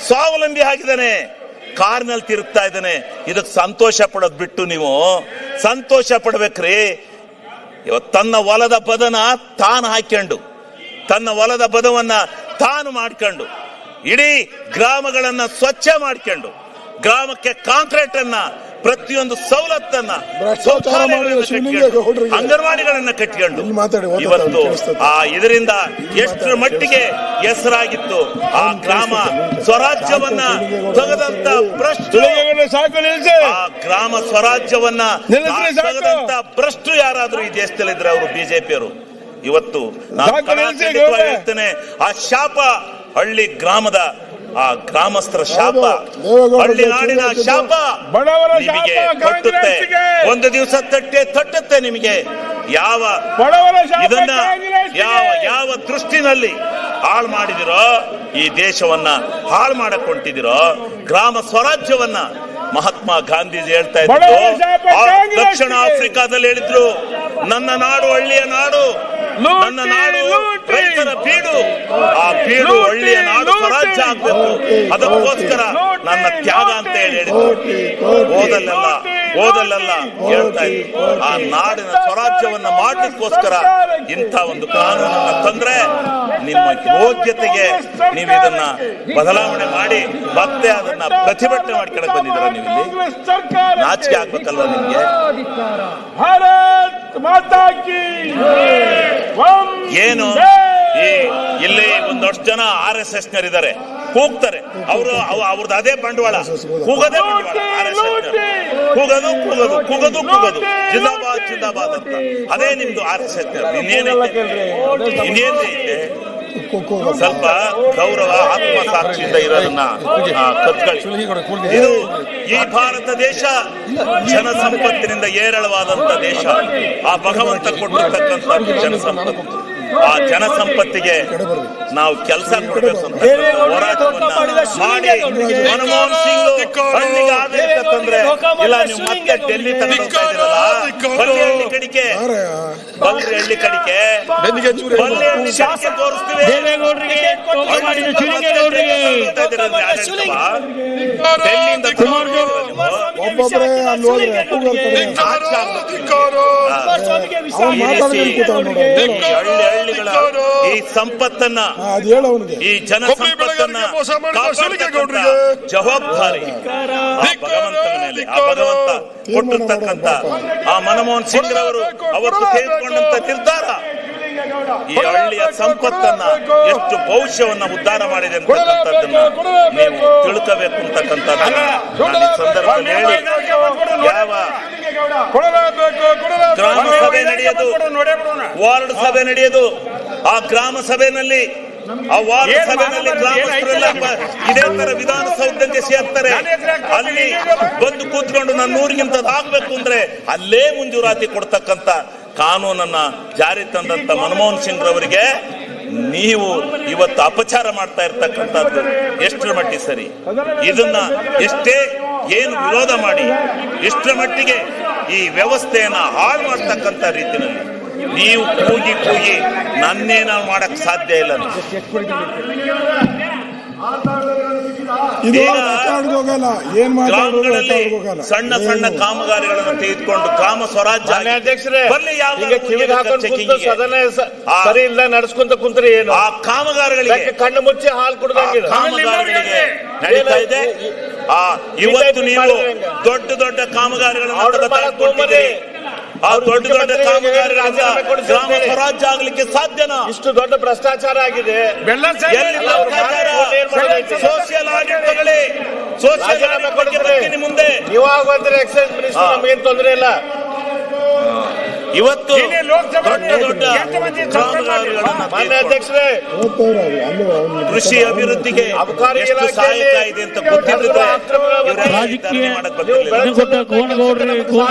ಸ್ವಾವಲಂಬಿ ಆಗಿದ್ದಾನೆ, ಕಾರ್ನಲ್ಲಿ ತಿರುಗ್ತಾ ಇದ್ದಾನೆ. ಇದಕ್ಕೆ ಸಂತೋಷ ಪಡೋದು ಬಿಟ್ಟು ನೀವು ಸಂತೋಷ ಪಡ್ಬೇಕ್ರಿ. ಇವತ್ತು ತನ್ನ ಹೊಲದ ಬದನ ತಾನು ಹಾಕೊಂಡು, ತನ್ನ ಹೊಲದ ಬದವನ್ನ ತಾನು ಮಾಡ್ಕೊಂಡು, ಇಡೀ ಗ್ರಾಮಗಳನ್ನ ಸ್ವಚ್ಛ ಮಾಡ್ಕೊಂಡು, ಗ್ರಾಮಕ್ಕೆ ಕಾಂಕ್ರೀಟ್ ಅನ್ನ, ಪ್ರತಿಯೊಂದು ಸವಲತ್ತನ್ನ, ಅಂಗನವಾಡಿಗಳನ್ನ ಕಟ್ಕೊಂಡು ಇವತ್ತು ಇದರಿಂದ ಎಷ್ಟರ ಮಟ್ಟಿಗೆ ಹೆಸರಾಗಿತ್ತು. ಆ ಗ್ರಾಮ ಸ್ವರಾಜ್ಯವನ್ನ ತೆಗೆದಂತ ಭ್ರಷ್ಟು, ಆ ಗ್ರಾಮ ಸ್ವರಾಜ್ಯವನ್ನ ತೆಗೆದಂತ ಭ್ರಷ್ಟು ಯಾರಾದ್ರೂ ಈ ದೇಶದಲ್ಲಿದ್ರೆ ಅವರು ಬಿಜೆಪಿಯವರು. ಇವತ್ತು ನಾನು ಹೇಳ್ತೇನೆ, ಆ ಶಾಪ ಹಳ್ಳಿ ಗ್ರಾಮದ, ಆ ಗ್ರಾಮಸ್ಥರ ಶಾಪ, ಹಳ್ಳಿ ನಾಡಿನ ಶಾಪ ನಿಮಗೆ ತಟ್ಟುತ್ತೆ. ಒಂದು ದಿವಸ ತಟ್ಟುತ್ತೆ ನಿಮಗೆ. ಇದನ್ನ ಯಾವ ದೃಷ್ಟಿನಲ್ಲಿ ಹಾಳು ಮಾಡಿದಿರೋ, ಈ ದೇಶವನ್ನ ಹಾಳು ಮಾಡಕ್ ಹೊಂಟಿದಿರೋ, ಗ್ರಾಮ ಸ್ವರಾಜ್ಯವನ್ನ ಮಹಾತ್ಮ ಗಾಂಧೀಜಿ ಹೇಳ್ತಾ ಇದ್ರು. ದಕ್ಷಿಣ ಆಫ್ರಿಕಾದಲ್ಲಿ ಹೇಳಿದ್ರು, ನನ್ನ ನಾಡು ಹಳ್ಳಿಯ ನಾಡು, ನನ್ನ ನಾಡು ರೈತರ ಬೀಡು, ಆ ಬೀಡು ಹಳ್ಳಿಯ ನಾಡು ಸ್ವರಾಜ್ಯ ಆಗ್ಬೇಕು, ಅದಕ್ಕೋಸ್ಕರ ನನ್ನ ತ್ಯಾಗ ಅಂತ ಹೇಳಿದ್ರು. ಓದಲ್ಲೆಲ್ಲ ಹೇಳ್ತಾ ಇದ್ರು. ಆ ನಾಡಿನ ಸ್ವರಾಜ್ಯವನ್ನ ಮಾಡ್ಲಿಕ್ಕೋಸ್ಕರ ಇಂಥ ಒಂದು ಕಾನೂನನ್ನ ತಂದ್ರೆ ನಿಮ್ಮ ಯೋಗ್ಯತೆಗೆ ನೀವು ಇದನ್ನ ಬದಲಾವಣೆ ಮಾಡಿ ಮತ್ತೆ ಅದನ್ನ ಪ್ರತಿಭಟನೆ ಮಾಡ್ಕೊಳಕ್ ಬಂದಿದ್ದೀರ. ನೀವು ಇಲ್ಲಿ ನಾಚಿಕೆ ಆಗ್ಬೇಕಲ್ವ ನಿಮ್ಗೆ? ಏನು ಇಲ್ಲಿ ಒಂದಷ್ಟು ಜನ RSS ನರಿದ್ದಾರೆ, ಕೂಗ್ತಾರೆ. ಅವ್ರದ್ದು ಅದೇ ಬಂಡವಾಳ, ಕೂಗೋದೇ ಬಂಡವಾಳ. RSS ಕೂಗೋದು ಜಿಂದಾಬಾದ್ ಅಂತ. ಅದೇ ನಿಮ್ದು RSS. ಇನ್ನೇನೈತೆ? ಸ್ವಲ್ಪ ಗೌರವ, ಆತ್ಮಸಾಕ್ಷಿಯಿಂದ ಇರೋದನ್ನ ಕತ್ಕೊಳ್ಳಿ. ಇದು ಈ ಭಾರತ ದೇಶ ಜನಸಂಪತ್ತಿನಿಂದ ಏರಳವಾದಂತ ದೇಶ. ಆ ಭಗವಂತ ಕೊಟ್ಟಿರ್ತಕ್ಕಂಥ ಜನಸಂಪತ್ತು, ಆ ಜನಸಂಪತ್ತಿಗೆ ನಾವು ಕೆಲಸ ಕೊಡಬೇಕು ಅಂತ ಹೋರಾಟವನ್ನ ಮಾಡಿ ಮನಮೋಹನ್ ಸಿಂಗ್ ಹಳ್ಳಿಗೆ ಆಡಳಿತ ತಂದ್ರೆ ಇಲ್ಲ ನೀವು ಮತ್ತೆ ಡೆಲ್ಲಿ ತಗೊಂಡು ಹೋಗ್ತಾ ಇದ್ದೀರಲ್ಲ, ಬಲ್ರಿಹಳ್ಳಿ ಕಡಿಕೆ, ಬಲ್ರಿಹಳ್ಳಿ ಕಡಿಕೆ, ಬಲ್ರಿಹಳ್ಳಿ ಕಡಿಕೆ ತೋರಿಸ್ತೀವಿ. ದೇವೇಗೌಡರಿಗೆ ಟೋಕ ಮಾಡಿದ ಶಿವಲಿಂಗೇಗೌಡರಿಗೆ ಡೆಲ್ಲಿಯಿಂದ ಒಬ್ಬೊಬ್ಬರೇ ಅಲ್ಲಿ ಹೋದ್ರೆ ಹಳ್ಳಿಗಳ ಈ ಸಂಪತ್ತನ್ನ, ಅದು ಹೇಳ ಅವನಿಗೆ. ಈ ಜನ ಸಂಪತ್ತನ್ನ ಕಾಪಾಡ್ತಕ್ಕಂಥ ಜವಾಬ್ದಾರಿ ಆ ಭಗವಂತನ ಮೇಲೆ, ಆ ಭಗವಂತ ಕೊಟ್ಟಿರ್ತಕ್ಕಂಥ ಆ ಮನಮೋಹನ್ ಸಿಂಗ್ ರವರು ಅವತ್ತು ತೆಗೆದುಕೊಂಡಂತ ನಿರ್ಧಾರ ಈ ಹಳ್ಳಿಯ ಸಂಪತ್ತನ್ನ, ಎಷ್ಟು ಭವಿಷ್ಯವನ್ನ ಉದ್ಧಾರ ಮಾಡಿದೆ ಅಂತಕ್ಕಂಥದ್ದನ್ನ ನೀವು ತಿಳ್ಕೋಬೇಕು ಅಂತಕ್ಕಂಥದ್ದನ್ನ ನಾನು ಈ ಸಂದರ್ಭದಲ್ಲಿ ಹೇಳಿ, ಯಾವ ಗ್ರಾಮ ಸಭೆ ನಡೆಯೋದು, ವಾರ್ಡ್ ಸಭೆ ನಡೆಯೋದು, ಆ ಗ್ರಾಮ ಸಭೆಯಲ್ಲಿ, ಆ ವಾರ್ಡ್ ಸಭೆಯಲ್ಲಿ ಗ್ರಾಮಸ್ಥರೆಲ್ಲ ಇದೇ ತರ ವಿಧಾನಸೌಧಕ್ಕೆ ಸೇರ್ತಾರೆ. ಅಲ್ಲಿ ಬಂದು ಕೂತ್ಕೊಂಡು ನನ್ನ ಊರಿಗಿಂತ ಆಗ್ಬೇಕು ಅಂದ್ರೆ ಅಲ್ಲೇ ಮಂಜೂರಾತಿ ಕೊಡ್ತಕ್ಕಂತ ಕಾನೂನನ್ನ ಜಾರಿ ತಂದಂತ ಮನಮೋಹನ್ ಸಿಂಗ್ ರವರಿಗೆ ನೀವು ಇವತ್ತು ಅಪಚಾರ ಮಾಡ್ತಾ ಇರ್ತಕ್ಕಂಥದ್ದು ಎಷ್ಟರ ಮಟ್ಟಿಗೆ ಸರಿ? ಇದನ್ನ ಎಷ್ಟೇ ಏನು ವಿರೋಧ ಮಾಡಿ ಎಷ್ಟರ ಮಟ್ಟಿಗೆ ಈ ವ್ಯವಸ್ಥೆಯನ್ನ ಹಾಳು ಮಾಡ್ತಕ್ಕಂಥ ರೀತಿಯಲ್ಲಿ ನೀವು ಕೂಗಿ ನನ್ನೇನ ಮಾಡಕ್ ಸಾಧ್ಯ ಇಲ್ಲ. ಗ್ರಾಮಗಳಲ್ಲಿ ಸಣ್ಣ ಸಣ್ಣ ಕಾಮಗಾರಿಗಳನ್ನು ತೆಗೆದುಕೊಂಡು ಗ್ರಾಮ ಸ್ವರಾಜ್ಯ ಸರಿ ಇಲ್ಲ ನಡೆಸ್ಕೊಂತ ಕುಂತ್ರೆ ಏನು? ಆ ಕಾಮಗಾರಿಗಳಿಗೆ ಕಣ್ಣು ಮುಚ್ಚಿ ಹಾಲು ಕುಡ್ದಂಗೆ ಕಾಮಗಾರಿಗಳಿಗೆ ನಡೀತಾ ಇದೆ. ಇವತ್ತು ನೀವು ದೊಡ್ಡ ದೊಡ್ಡ ಕಾಮಗಾರಿಗಳನ್ನು ಆ ದೊಡ್ಡ ದೊಡ್ಡ ಕಾಮಗಾರಿಗಳಿಂದ ಗ್ರಾಮ ಸ್ವರಾಜ್ಯ ಆಗ್ಲಿಕ್ಕೆ ಸಾಧ್ಯನಾ? ಇಷ್ಟು ದೊಡ್ಡ ಭ್ರಷ್ಟಾಚಾರ ಆಗಿದೆ. ಸೋಷಿಯಲ್ ಆಡಿಟ್ ತಗೊಳ್ಳಿ, ಸೋಷಿಯಲ್ ಆಡಿಟ್ ಬಗ್ಗೆ ಬರ್ತೀನಿ ಮುಂದೆ. ಇವಾಗ ಬಂದ್ರೆ ಎಕ್ಸೈಸ್ ಮಿನಿಸ್ಟರ್ ನಮಗೇನು ತೊಂದರೆ ಇಲ್ಲ. ಇವತ್ತು ದೊಡ್ಡ ದೊಡ್ಡ ಮಾನ್ಯ ಅಧ್ಯಕ್ಷರೇ, ಕೃಷಿ ಅಭಿವೃದ್ಧಿಗೆ ಎಷ್ಟು ಸಹಾಯಕ ಇದೆ ಅಂತ ಗೊತ್ತಿದ್ರೆ ರಾಜಕೀಯ ಕೋನಗೌಡ್ರಿ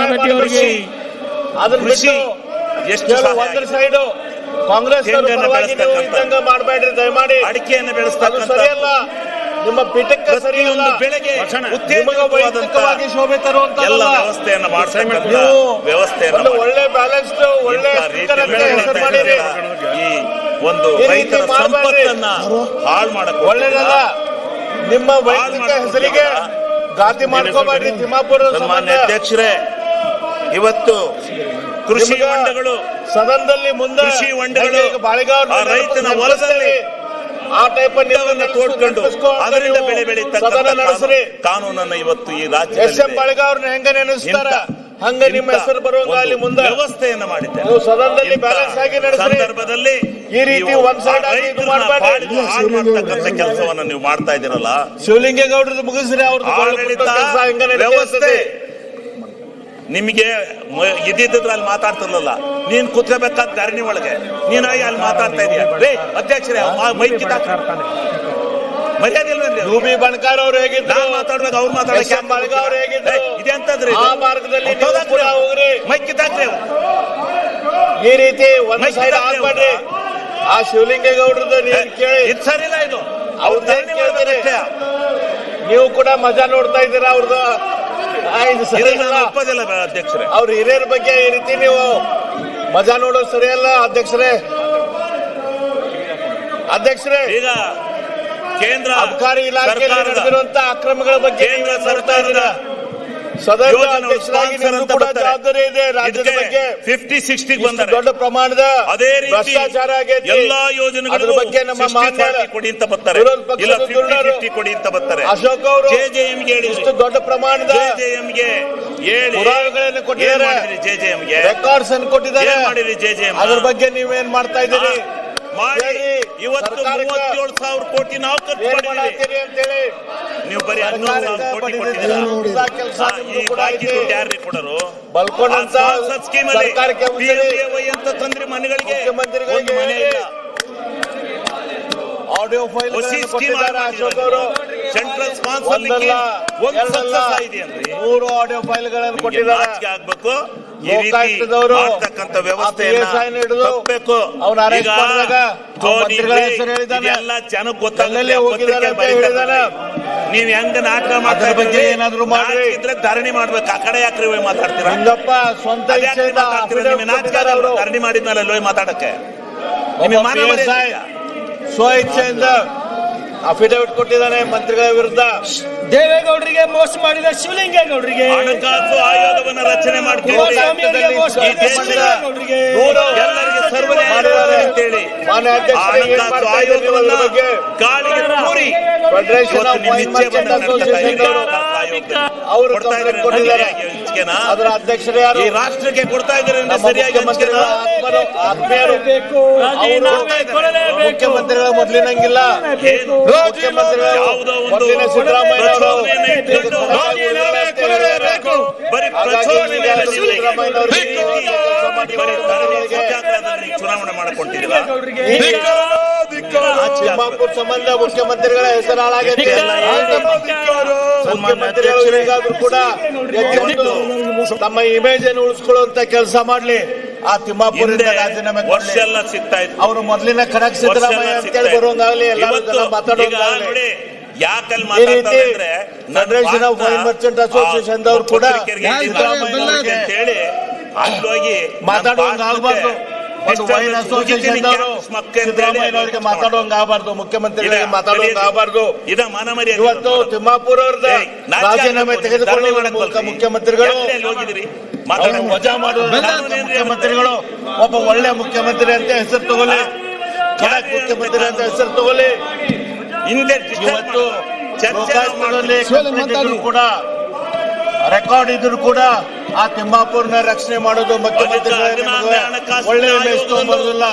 ಅವರಿಗೆ ಅದನ್ನ ಕೃಷಿ ಎಷ್ಟು ಒಂದ್ರ ಸೈಡು ಕಾಂಗ್ರೆಸ್ ಮಾಡಬೇಡ್ರಿ ದಯಮಾಡಿ. ಅಡಿಕೆಯನ್ನು ಅದು ಬೆಳೆಸ್ತಕ್ಕಂಥ ಸರಿಯಲ್ಲ. ನಿಮ್ಮ ಪೀಠಕ್ಕೆ ಸರಿ ಇಲ್ಲ. ಬೆಳೆಗೆ ವೈಯಕ್ತಿಕವಾಗಿ ಶೋಭೆ ತರುವಂತ ಎಲ್ಲ ವ್ಯವಸ್ಥೆಯನ್ನು ಮಾಡ್ತಕ್ಕಂಥ ವ್ಯವಸ್ಥೆಯನ್ನು ಒಳ್ಳೆ ಬ್ಯಾಲೆನ್ಸ್ಡ್ ಒಳ್ಳೆ ಹೆಸರು ಮಾಡಿರಿ. ಈ ಒಂದು ರೈತರ ಸಂಪತ್ತನ್ನ ಹಾಳು ಮಾಡಕ್ ಒಳ್ಳೇದಲ್ಲ. ನಿಮ್ಮ ವೈಯಕ್ತಿಕ ಹೆಸರಿಗೆ ಗಾತಿ ಮಾಡ್ಕೋಬೇಡ್ರಿ. ತಿಮ್ಮಾಪುರ ಸನ್ಮಾನ್ಯ ಅಧ್ಯಕ್ಷರೇ, ಇವತ್ತು ಕೃಷಿ ಹೊಂಡಗಳು ಸದನದಲ್ಲಿ ಮುಂದೆ ಕೃಷಿ ಹೊಂಡಗಳು ಬಾಳೆಗಾವ್ ರೈತನ ಹೊಲದಲ್ಲಿ ಆ ಟೈಪ್ ತೋಡ್ಕೊಂಡು ಅದರಿಂದ ಬೆಳೆ ಸದನ ಬೆಳೀತಕ್ಕಂಥ ನಡೆಸ್ರಿ. ಕಾನೂನನ್ನು ಇವತ್ತು ಈ ಎಸ್ ರಾಜ್ಯದಲ್ಲಿ ಎಂ ಬಾಳೆಗಾವ್ರನ್ನ ಹೆಂಗ ನೆನೆಸ್ತಾರ ಹಂಗ ನಿಮ್ಮ ಹೆಸರು ಬರುವಂಗ ಅಲ್ಲಿ ಮುಂದೆ ವ್ಯವಸ್ಥೆಯನ್ನು ಮಾಡಿದ್ದಾರೆ. ನೀವು ಸದನದಲ್ಲಿ ಬ್ಯಾಲೆನ್ಸ್ ಆಗಿ ನಡೆಸ್ರಿ. ಸಂದರ್ಭದಲ್ಲಿ ಈ ರೀತಿ ಒಂದ್ ಸೈಡ್ ಆಗಿ ಇದು ಮಾಡಬೇಡಿ. ಹಾಳು ಮಾಡ್ತಕ್ಕಂಥ ಕೆಲಸವನ್ನ ನೀವು ಮಾಡ್ತಾ ಇದ್ದೀರಲ್ಲ. ಶಿವಲಿಂಗೇಗೌಡರು ಮುಗಿಸ್ರಿ. ಆಡಳಿತ ಅವ್ರದ್ದು ವ್ಯವಸ್ಥೆ ನಿಮಗೆ ಇದ್ದಿದ್ರೆ ಅಲ್ಲಿ ಮಾತಾಡ್ತಿರ್ಲಿಲ್ಲ. ನೀನ್ ಕೂತ್ಕೋಬೇಕಾದ ಧರಣಿ ಒಳಗೆ ನೀನಾಗಿ ಅಲ್ಲಿ ಮಾತಾಡ್ತಾ ಇದೀಯ. ಅಧ್ಯಕ್ಷರೇ ಮೈಕ್ ಮರ್ಯಾದೆ ಇಲ್ವೇನ್ರಿ? ಯುಬಿ ಬಣಕಾರ್ ಅವ್ರು ಹೇಗಿದ್ರು, ನಾನ್ ಮಾತಾಡ್ಬೇಕು, ಅವ್ರು ಮಾತಾಡ್ಬೇಕು. ಅವ್ರು ಹೇಗಿದ್ರು, ಇದೆ ಅಂತಂದ್ರಿ ಆ ಮಾರ್ಗದಲ್ಲಿ ನೀವು ಕೂಡ ಹೋಗ್ರಿ. ಮೈಕ್ ಕಿತ್ತಾಕ್ರಿ. ಈ ರೀತಿ ಒಂದ್ ಸೈಡ್ ಆಗ್ಬೇಡ್ರಿ. ಆ ಶಿವಲಿಂಗೇಗೌಡ್ರದ್ದು ನೀವು ಕೇಳಿ ಇದು ಸರಿಲ್ಲ. ಇದು ಅವ್ರ ಧರಣಿ ಒಳಗೆ ನೀವು ಕೂಡ ಮಜಾ ನೋಡ್ತಾ ಇದ್ದೀರಾ ಅವ್ರದ್ದು. ಇದು ಸರಿ ಇಲ್ಲ. ಒಪ್ಪದಿಲ್ಲ ಅಧ್ಯಕ್ಷರೇ. ಅವ್ರ ಹಿರಿಯರ ಬಗ್ಗೆ ಈ ರೀತಿ ನೀವು ಮಜಾ ನೋಡೋದು ಸರಿಯಲ್ಲ ಅಧ್ಯಕ್ಷರೇ. ಈಗ ಕೇಂದ್ರ ಅಬಕಾರಿ ಇಲಾಖೆಯಲ್ಲಿ ನಡೆದಿರುವಂತ ಅಕ್ರಮಗಳ ಬಗ್ಗೆ ಕೇಂದ್ರ ಸರ್ಕಾರದ ಸದನ ಅಧ್ಯಕ್ಷರಾಗಿ ನಿಮಗೂ ಕೂಡ ಜವಾಬ್ದಾರಿ ಇದೆ. ರಾಜ್ಯದ ಬಗ್ಗೆ 50-60 ಬಂದರೆ ದೊಡ್ಡ ಪ್ರಮಾಣದ ಅದೇ ರೀತಿ ಭ್ರಷ್ಟಾಚಾರ ಆಗೈತಿ. ಎಲ್ಲಾ ಯೋಜನೆಗಳ ಬಗ್ಗೆ ನಮ್ಮ ಮಾನ್ಯ ಕೊಡಿ ಅಂತ ಬರ್ತಾರೆ, ವಿರೋಧ ಪಕ್ಷದ ಇಲ್ಲ ದುರ್ನರು 50-50 ಕೊಡಿ ಅಂತ ಬರ್ತಾರೆ. ಅಶೋಕ್ ಅವರು ಜೆಜೆಎಂಗೆ ಹೇಳಿ, ಇಷ್ಟು ದೊಡ್ಡ ಪ್ರಮಾಣದ ಜೆಜೆಎಂಗೆ ಹೇಳಿ ಪುರಾವೆಗಳನ್ನು ಕೊಟ್ಟಿದ್ದಾರೆ, ಜೆಜೆಎಂಗೆ ರೆಕಾರ್ಡ್ಸ್ ಅನ್ನು ಕೊಟ್ಟಿದ್ದಾರೆ. ಮಾಡಿರಿ ಜೆಜೆಎಂ. ಅದ್ರ ಬಗ್ಗೆ ನೀವೇನ್ ಮಾಡ್ತಾ ಇದ್ದೀರಿ? ಮಾಡಿ. ಇವತ್ತು 37,000 ಕೋಟಿ ನಾವು ಖರ್ಚು ಮಾಡಿದ್ದೀವಿ ಅಂತೇಳಿ ನೀವು ಬರೀ 11,000 ಕೋಟಿ ಕೊಟ್ಟಿದ್ದೀರಾ. ಈ ಬಾಕಿ ದುಡ್ಡು ಯಾರ್ರಿ ಕೊಡರು? ಬಲ್ಕೊಂಡಂತ ಸ್ಕೀಮ್ ಅಲ್ಲಿ ಸರ್ಕಾರಕ್ಕೆ PMAY ಅಂತ ತಂದ್ರೆ ಮನೆಗಳಿಗೆ ಒಂದು ಮನೆ ಇಲ್ಲ. ಆಡಿಯೋ ಫೈಲ್ ಕೊಟ್ಟಿದ್ದಾರೆ ಅಶೋಕ್ ಅವರು. ಸೆಂಟ್ರಲ್ ಸ್ಪಾನ್ಸರ್ ಒಂದಲ್ಲ 3 ಆಡಿಯೋ ಫೈಲ್ಗಳನ್ನು ಕೊಟ್ಟಿದ್ದಾರೆ. ಆಗ್ಬೇಕು. ಈ ರೀತಿ ಲೋಕಾಯುಕ್ತದವರು ಮಾಡ್ತಕ್ಕಂಥ ವ್ಯವಸ್ಥೆಯನ್ನ PSI ನ ಹಿಡಿದು ತಪ್ಪಬೇಕು. ಅವ್ನ ಅರೆಸ್ಟ್ ಈಗ ಮಾಡಿದಾಗ ಧೋನಿ ಮಂತ್ರಿಗಳ ಹೆಸರು ಹೇಳಿದ್ದಾನೆ. ಇದೆಲ್ಲ ಜನಕ್ಕೆ ಎಲ್ಲೆಲ್ಲಿ ಹೋಗಿದ್ದಾರೆ ಅಂತ ಹೇಳಿದಾನೆ. ನೀವ್ ಹೆಂಗ ನಾಟಕ ಮಾಡ್ತಾ ಅದ್ರ ಬಗ್ಗೆ ಇದ್ದೀರಿ? ಏನಾದ್ರು ಮಾಡ್ರಿ. ಇದ್ರೆ ಧರಣಿ ಮಾಡ್ಬೇಕು. ಆ ಕಡೆ ಯಾಕ್ರಿ ಹೋಗಿ ಮಾತಾಡ್ತೀರಾ? ನಿಂಗಪ್ಪ ಸ್ವಂತ ಅದ್ಯಾಕ್ರಿ ಇಚ್ಛೆಯಿಂದ ಮಾತಾಡ್ತೀರಾ? ನಿಮ್ಗೆ ನಾಚಿಕೆ ಕೊಟ್ಟಿದ್ದಾರೆ ಆಗಲ್ಲ? ಅವರು. ಧರಣಿ ಮಾಡಿದ್ಮೇಲೆ ಹೋಗಿ ಮಾತಾಡಕ್ಕೆ ಒಬ್ಬ ನಿಮಗೆ ಮಾನ ಮರ್ಯಾದೆ PSI ಇದೆಯಾ? ಸ್ವ ಇಚ್ಛೆಯಿಂದ ಅಫಿಡವಿಟ್ ಕೊಟ್ಟಿದ್ದಾನೆ ಮಂತ್ರಿಗಳ ವಿರುದ್ಧ. ದೇವೇಗೌಡರಿಗೆ ಮೋಸ ಮಾಡಿದ ಶಿವಲಿಂಗೇಗೌಡರಿಗೆ, ಹಣಕಾಸು ಆಯೋಗವನ್ನ ರಚನೆ ಮಾಡ್ಕೊಂಡು ಕುಮಾರಸ್ವಾಮಿಯವರಿಗೆ ಮೋಸ ಈ ಮಾಡಿದ ದೇಶದ ಶಿವಲಿಂಗೇಗೌಡರಿಗೆ, ಎಲ್ಲರಿಗೆ ಸರ್ವನಾಶ ಅಂತೇಳಿ ಮಾನ್ಯ ಆ ಅಧ್ಯಕ್ಷರೇ, ಏನ್ ಹಣಕಾಸು ಮಾಡ್ತಾ ಇದ್ದೀರಿ ನೀವು ಆಯೋಗವನ್ನ ಅದ್ರ ಬಗ್ಗೆ? ಗಾಳಿಗೆ ತೂರಿ ಫೆಡರೇಷನ್ ಇವತ್ತು ಆಫ್ ನಿಮ್ಮ ವೈನ್ ಇಚ್ಛೆ ಮರ್ಚೆಂಟ್ ಬಂದಂತೆ ಅಸೋಸಿಯೇಷನ್ ನಡೀತಾ ಅವರು ಇದೆ. ಅವರು ಕೊಡ್ತಾ ಇದ್ದಾರೆ ಕೊಟ್ಟಿದ್ದಾರೆ. ಇಚ್ಛೆನಾ? ಅದರ ಅಧ್ಯಕ್ಷರೇ ಯಾರು? ಈ ರಾಷ್ಟ್ರಕ್ಕೆ ಕೊಡ್ತಾ ಇದ್ದಾರೆ ಅಂದ್ರೆ ನಮ್ಮ ಸರಿಯಾಗಿ ಮುಖ್ಯಮಂತ್ರಿಗಳ ಹಂಚ್ಕೆನಾ? ಆತ್ಮೀಯರು ಬೇಕು. ರಾಜೀನಾಮೆ ಕೊಡಲೇಬೇಕು. ಮುಖ್ಯಮಂತ್ರಿಗಳ ಮೊದಲಿನಂಗಿಲ್ಲ. ಏನು? ಮುಖ್ಯಮಂತ್ರಿಗಳು ಯಾವುದೋ ಒಂದು ಮೊದಲಿನ ಸಿದ್ದರಾಮಯ್ಯ ಅವರು ಪ್ರಚೋದನೆಯನ್ನ ಇಟ್ಕೊಂಡು ಬರೀ ಪ್ರಚೋದನೆಯನ್ನ ಸಿದ್ದರಾಮಯ್ಯ ಅವರು ಬರೀ ಧರಣಿ ಸತ್ಯಾಗ್ರಹದಲ್ಲಿ ಚುನಾವಣೆ ಮಾಡಿಕೊಂಡಿದ್ದೀರಾ? ತಿಮ್ಮಾಪುರ ಸಂಬಂಧ ಮುಖ್ಯಮಂತ್ರಿಗಳ ಹೆಸರು ಹಾಳಾಗೈತೆ. ಮುಖ್ಯಮಂತ್ರಿಗಳು ಈಗಾದ್ರೂ ಕೂಡ ಎದ್ದು ತಮ್ಮ ಇಮೇಜ್ ಅನ್ನು ಉಳಿಸ್ಕೊಳ್ಳುವಂತ ಕೆಲಸ ಮಾಡ್ಲಿ. ಆ ತಿಮ್ಮಾಪುರದಿಂದ ಹಿಂದೆ ರಾಜೀನಾಮೆ ವರ್ಷ ಕೊಡ್ಲಿ. ಎಲ್ಲ ಸಿಗ್ತಾ ಇತ್ತು. ಅವರು ಮೊದಲಿನ ಖಡಕ್ ಸಿದ್ದರಾಮಯ್ಯ ಅಂತೇಳಿ ಬರುವಂಗಾಗ್ಲಿ, ಎಲ್ಲರೂ ಇವತ್ತು ಜನ ಈಗ ಮಾತಾಡೋಂಗಾಗ್ಲಿ. ನೋಡಿ ಯಾಕಲ್ಲಿ ಈ ಮಾತಾಡ್ತಾರೆ ರೀತಿ ಅಂದ್ರೆ federation of wine merchant association ದವರು ಕೂಡ ಸಿದ್ದರಾಮಯ್ಯ ಅಂತ ಹೇಳಿ ಅಲ್ಲೋಗಿ ಮಾತಾಡುವಂಗ ಆಗಬಾರ್ದು. ಒಂದು ವೈನ್ ಅಸೋಸಿಯೇಷನ್ ದವರು ಸಿದ್ದರಾಮಯ್ಯ ಅವರಿಗೆ ಮಾತಾಡುವಂಗ ಆಗಬಾರ್ದು, ಮುಖ್ಯಮಂತ್ರಿಗಳಿಗೆ ಮಾತಾಡುವಂಗ ಆಗಬಾರ್ದು. ಇದ ಮಾನ ಮರ್ಯಾದೆ. ಇವತ್ತು ತಿಮ್ಮಾಪುರ ಅವ್ರದ ರಾಜೀನಾಮೆ ತೆಗೆದುಕೊಳ್ಳುವ ಮೂಲಕ ಮುಖ್ಯಮಂತ್ರಿಗಳು ಅವರು ವಜಾ ಮಾಡುವ ಮುಖ್ಯಮಂತ್ರಿಗಳು ಒಬ್ಬ ಒಳ್ಳೆ ಮುಖ್ಯಮಂತ್ರಿ ಅಂತ ಹೆಸರು ತಗೊಳ್ಳಿ, ಖಡಕ್ ಮುಖ್ಯಮಂತ್ರಿ ಅಂತ ಹೆಸರು ತಗೊಳ್ಳಿ. ಹಿಂದೆ ಇವತ್ತು ಚರ್ಚೆ ಲೋಕಾಯುಕ್ತದಲ್ಲಿ ಕಂಪ್ಲೇಂಟ್ ಕೂಡ ರೆಕಾರ್ಡ್ ಇದ್ರು ಕೂಡ ಆ ತಿಮ್ಮಾಪುರ್ನ ರಕ್ಷಣೆ ಮಾಡೋದು ಮುಖ್ಯಮಂತ್ರಿಗಳೇ ಒಳ್ಳೆ ಇಮೇಜ್ ತಗೊಂಡ್ಬರೋದಿಲ್ಲ.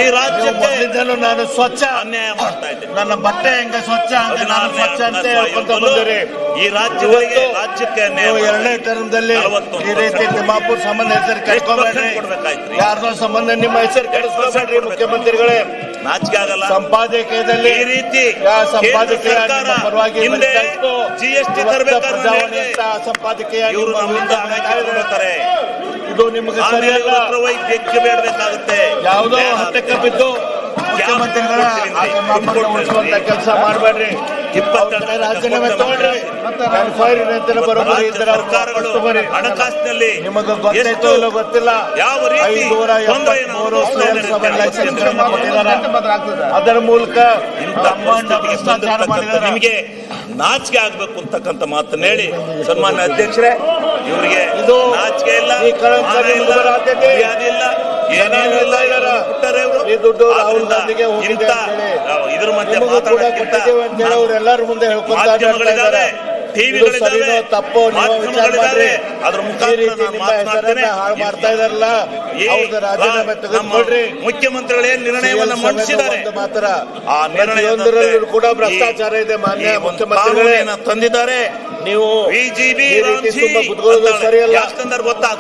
ಈ ರಾಜ್ಯಕ್ಕೆ ಮೊದಲಿಂದಲೂ ನಾನು ಸ್ವಚ್ಛ, ಅನ್ಯಾಯ ಮಾಡ್ತಾ ಇದ್ದೆ. ನನ್ನ ಬಟ್ಟೆ ಹೆಂಗ ಸ್ವಚ್ಛ ಹಂಗೆ ನಾನು ಸ್ವಚ್ಛ ಅಂತ ಹೇಳ್ಕೊಂತ ಬಂದಿರಿ. ಈ ರಾಜ್ಯಗಳಿಗೆ ರಾಜ್ಯಕ್ಕೆ ಅನ್ಯಾಯ ನೀವು ಎರಡನೇ ಟರ್ಮ್ದಲ್ಲಿ ಈ ರೀತಿ ತಿಮ್ಮಾಪುರ್ ಸಂಬಂಧ ಹೆಸರು ಕೆಡ್ಸ್ಕೊಬೇಡ್ರಿ. ಕೊಡ್ಬೇಕಾಯ್ತು. ಯಾರ್ದೋ ಸಂಬಂಧ ನಿಮ್ಮ ಹೆಸರು ಕೆಡಿಸ್ಕೊಬೇಡ್ರಿ ಮುಖ್ಯಮಂತ್ರಿಗಳೇ. ನಾಚಿಕೆ ಆಗಲ್ಲ. ಸಂಪಾದಕೀಯದಲ್ಲಿ ಈ ರೀತಿ ಸಂಪಾದಕೀಯ ಕೇಂದ್ರ ನಿಮ್ಮ ಪರವಾಗಿ ಹಿಂದೆ ಬರೀತಾ ಇತ್ತು. GST ಇವತ್ತು ತರಬೇಕಾದ್ರೆ ಪ್ರಜಾವಾಣಿ ಅಂತ ಸಂಪಾದಕೀಯ ಇವರು ನಿಮ್ಮ ನಮ್ಮಿಂದ ವಿರುದ್ಧ ಹಣ ಮಾಡ್ತಾ ಇದ್ದಾರೆ. ಕಿತ್ಕೊಳ್ತಾರೆ. ಇದು ನಿಮಗೆ ಆಮೇಲೆ ಸರಿಯಲ್ಲ. ಇವ್ರ ಹತ್ರ ಹೋಗಿ ಬೆಕ್ಕೆ ಬೇಡಬೇಕಾಗುತ್ತೆ. ಯಾವುದೋ ಹತ್ತಕ್ಕೆ ಬಿದ್ದು ಮುಖ್ಯಮಂತ್ರಿಗಳ ಉಳಿಸುವಂತ ಕೆಲಸ ಮಾಡಬೇಡ್ರಿ. ರಾಜೀನಾಮೆ ತಗೊಳ್ರಿ. ಎನ್ಕ್ವೈರಿ ನಂತರ ಬರೋಬ್ಬರಿ ಇದ್ರೆ ಸರ್ಕಾರಗಳು ಹಣಕಾಸಿನಲ್ಲಿ ನಿಮಗೆ ಗೊತ್ತಾಯ್ತೋ ಇಲ್ಲೋ ಗೊತ್ತಿಲ್ಲ. ಯಾವ ರೀತಿ 573 ಸೇಲ್ಸ್ ಲೈಸೆನ್ಸ್ ಕೊಟ್ಟಿದ್ದಾರೆ. ಅದರ ಮೂಲಕ ಭ್ರಷ್ಟಾಚಾರ ಮಾಡಿದ್ದಾರೆ. ನಿಮಗೆ ನಾಚಿಕೆ ಆಗ್ಬೇಕು ಅಂತಕ್ಕಂಥ ಮಾತನ್ನ ಹೇಳಿ ಸನ್ಮಾನ್ಯ ಅಧ್ಯಕ್ಷರೇ, ಇವರಿಗೆ ಇದು ನಾಚಿಕೆ ಇಲ್ಲ, ಈ ಕಳಂಕ ಮಾನ ಇಲ್ಲ, ನಿಮ್ಗೆ ಬರಾತೈತಿ. ಮರ್ಯಾದೆ ಇಲ್ಲ, ಏನೇನು ಇಲ್ಲ. ಬಿಟ್ಟರೆ ಇವರು ಈ ದುಡ್ಡು ರಾಹುಲ್ ಗಾಂಧಿಗೆ ಹೋಗಿದೆ ಇಂಥ ಅಂತ ಹೇಳಿ ಇದ್ರ ಮಧ್ಯೆ ನಿಮಗೂ ಕೂಡ ಮಾತಾಡೋಕ್ಕಿಂತ ಕೊಟ್ಟಿದ್ದೇವೆ ಅಂತ ಹೇಳಿ ಅವರೆಲ್ಲರ ಮುಂದೆ ಹೇಳ್ಕೊಂತ ಮಾಧ್ಯಮಗಳಿದ್ದಾರೆ, ಇದು ಸರಿನೋ ತಪ್ಪೋ ನೀವು ವಿಚಾರ ಮಾಡ್ರಿ. ಅದ್ರ ಈ ಮುಖಾಂತರ ರೀತಿ ನಾನು ನಿಮ್ಮ ಮಾತನಾಡ್ತೇನೆ. ಹೆಸರನ್ನ ಹಾಳು ಮಾಡ್ತಾ ಇದಾರಲ್ಲ, ಅವ್ರದ್ದು ರಾಜೀನಾಮೆ ತೆಗೆದುಕೊಳ್ರಿ. ಮುಖ್ಯಮಂತ್ರಿಗಳು ಏನ್ ನಿರ್ಣಯವನ್ನು ಮಂಡಿಸಿದ್ದಾರೆ ಮಾತ್ರ ಆ ಪ್ರತಿಯೊಂದರಲ್ಲೂ ಕೂಡ ಭ್ರಷ್ಟಾಚಾರ ಇದೆ. ಮಾನ್ಯ ಮುಖ್ಯಮಂತ್ರಿಗಳೇ ತಂದಿದ್ದಾರೆ. ನೀವು ಬಿಜೆಪಿ ಈ ರೀತಿ ತುಂಬಾ ಕುತ್ಕೊಳ್ಳೋದು ಸರಿಯಲ್ಲ. ಯಾಕಂದ್ರೆ ಗೊತ್ತಾ